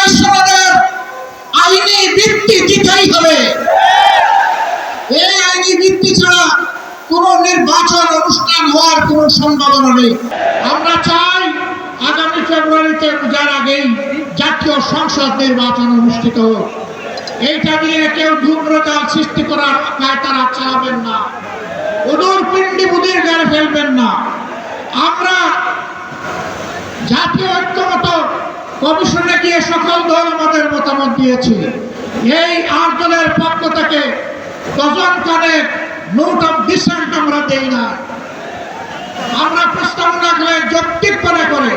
নির্বাচনের আইনি ভিত্তি দিতেই হবে। এই আইনি ভিত্তি ছাড়া কোন নির্বাচন অনুষ্ঠান হওয়ার কোন সম্ভাবনা নেই। আমরা চাই আগামী ফেব্রুয়ারিতে পূজার আগেই জাতীয় সংসদ নির্বাচন অনুষ্ঠিত হোক। এইটা নিয়ে কেউ ধূম্রজাল সৃষ্টি করার তারা চালাবেন না, ওদূর পিণ্ডি বুদির গাড়ে ফেলবেন না। আমরা জাতীয় ঐক্যমত কমিশনে গিয়ে সকল দল আমাদের মতামত দিয়েছি। এই 8 দলের পক্ষ থেকে ডজন কানেক নোট অফ ডিসেন্ট আমরা দেই না। আমরা প্রস্তাবনা করে যৌক্তিক করে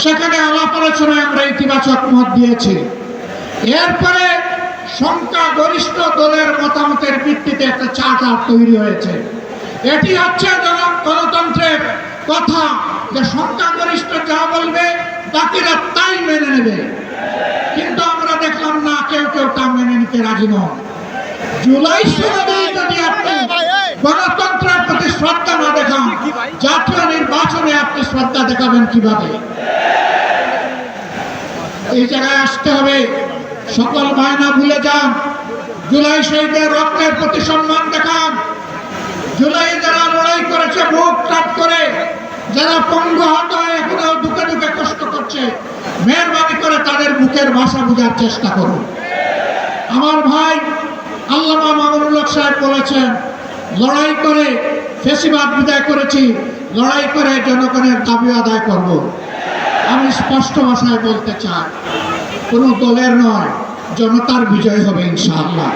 সেখানে আলাপ আলোচনায় আমরা ইতিবাচক মত দিয়েছি। এরপরে সংখ্যাগরিষ্ঠ দলের মতামতের ভিত্তিতে একটা চার্টার তৈরি হয়েছে। এটি হচ্ছে গণতন্ত্রের কথা, যে সংখ্যাগরিষ্ঠ যা বলবে বাকিরা তাই মেনে নেবে। কিন্তু আমরা দেখলাম না, কেউ তা মেনে নিতে রাজি নয়। জুলাই সনদে যদি আপনি গণতন্ত্রের প্রতি শ্রদ্ধা না দেখান, জাতীয় নির্বাচনে আপনি শ্রদ্ধা দেখাবেন কিভাবে? এই জায়গায় আসতে হবে। সকল বায়না ভুলে যান। জুলাই শহীদের রক্তের প্রতি সম্মান দেখান। জুলাই যারা লড়াই করেছে বুক টাট করে, যারা পঙ্গু হত হয়ে এখনো দুঃখে দুঃখে কষ্ট করছে, মেহরবানি করে তাদের মুখের ভাষা বোঝার চেষ্টা করুন। আমার ভাই আল্লামা মামুনুল হক সাহেব বলেছেন, লড়াই করে ফ্যাসিবাদ বিদায় করেছি, লড়াই করে জনগণের দাবি আদায় করব। আমি স্পষ্ট ভাষায় বলতে চাই, কোনো দলের নয়, জনতার বিজয় হবে ইনশাআল্লাহ।